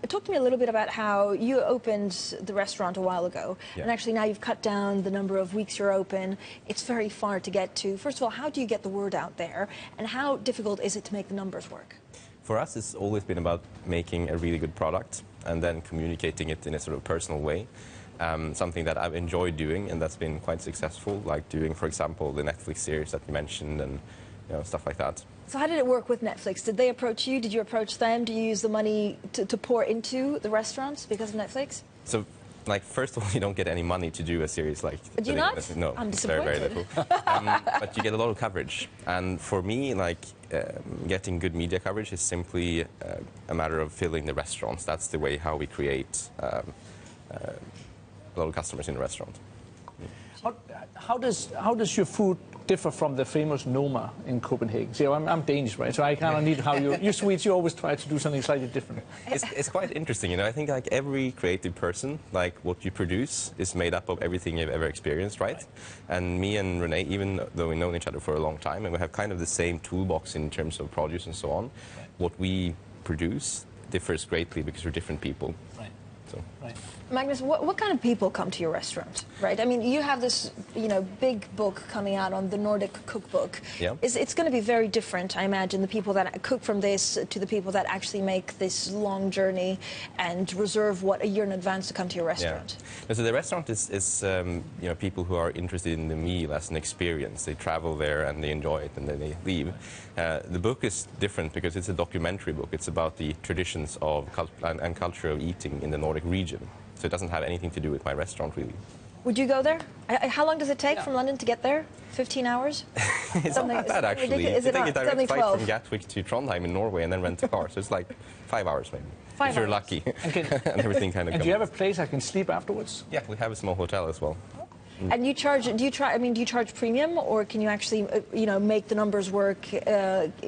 Talk to me a little bit about how you opened the restaurant a while ago, and actually now you've cut down the number of weeks you're open. It's very far to get to. First of all, how do you get the word out there, and how difficult is it to make the numbers work? For us, it's always been about making a really good product and then communicating it in a sort of personal way. Something that I've enjoyed doing, and that's been quite successful, like doing, for example, the Netflix series that you mentioned, and stuff like that. So how did it work with Netflix? Did they approach you? Did you approach them? Do you use the money to pour into the restaurants because of Netflix? So, like, first of all, you don't get any money to do a series like... Do you not? No, I'm it's disappointed. very, very little. But you get a lot of coverage. And for me, like, getting good media coverage is simply a matter of filling the restaurants. That's the way how we create a lot of customers in the restaurant. How does your food differ from the famous Noma in Copenhagen? See, I'm Danish, right? So I kind of need how you Swedes, you always try to do something slightly different. It's quite interesting, I think like every creative person, like what you produce is made up of everything you've ever experienced, right? And me and Renee, even though we've known each other for a long time, and we have kind of the same toolbox in terms of produce and so on, what we produce differs greatly because we're different people. Right. So. Right. Magnus, what kind of people come to your restaurant, right? I mean, you have this, big book coming out on the Nordic cookbook. Yeah. It's going to be very different, I imagine, the people that cook from this to the people that actually make this long journey and reserve, a year in advance to come to your restaurant. Yeah. So the restaurant is people who are interested in the meal as an experience. They travel there and they enjoy it and then they leave. The book is different because it's a documentary book. It's about the traditions of and culture of eating in the Nordic region. So it doesn't have anything to do with my restaurant, really. Would you go there? How long does it take from London to get there? 15 hours? It's not that bad, actually. Is it take a direct flight 12? from Gatwick to Trondheim in Norway and then rent a car. So it's like 5 hours, maybe. 5 if you're hours. lucky. And everything kind of. And do you have a place I can sleep afterwards? Yeah, we have a small hotel as well. And you charge? Do you charge premium, or can you actually, make the numbers work,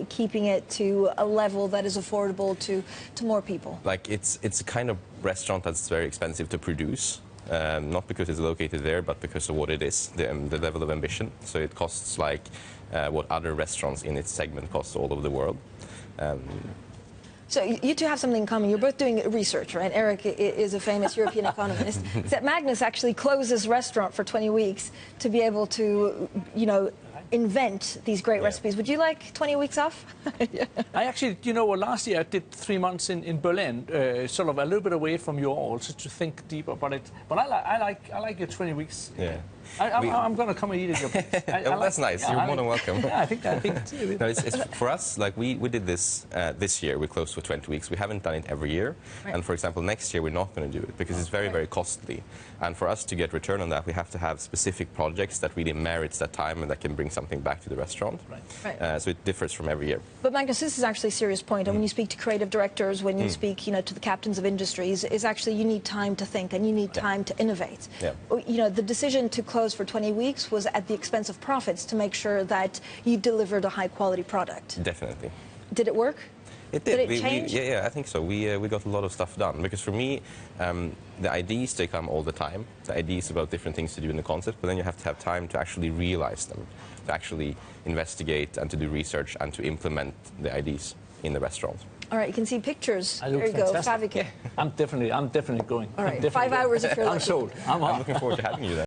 keeping it to a level that is affordable to more people? Like it's a kind of restaurant that's very expensive to produce, not because it's located there, but because of what it is, the level of ambition. So it costs like what other restaurants in its segment cost all over the world. So you two have something in common. You're both doing research, right? Eric is a famous European economist. Except Magnus actually closed his restaurant for 20 weeks to be able to, invent these great recipes. Would you like 20 weeks off? I actually, last year I did 3 months in Berlin, sort of a little bit away from you all, so to think deeper. But I like your 20 weeks. Yeah. I'm going to come and eat at your place. That's nice. Yeah, You're more than welcome. Yeah, I think no, it's for us, like we did this this year. We closed for 20 weeks. We haven't done it every year. Right. And for example, next year we're not going to do it because it's very, very costly. And for us to get return on that, we have to have specific projects that really merits that time and that can bring something back to the restaurant. Right. So it differs from every year. But Magnus, this is actually a serious point. And when you speak to creative directors, when you speak, to the captains of industries, is actually you need time to think and you need time to innovate. Yeah. The decision to close for 20 weeks was at the expense of profits to make sure that you delivered a high-quality product. Definitely. Did it work? It did. Did it change? Yeah, I think so. We got a lot of stuff done because for me, the ideas, they come all the time. The ideas about different things to do in the concept, but then you have to have time to actually realize them, to actually investigate and to do research and to implement the ideas in the restaurant. All right, you can see pictures. There you go, Faviken. I'm definitely going. All right, 5 hours if you're lucky. I'm sold. I'm looking forward to having you there.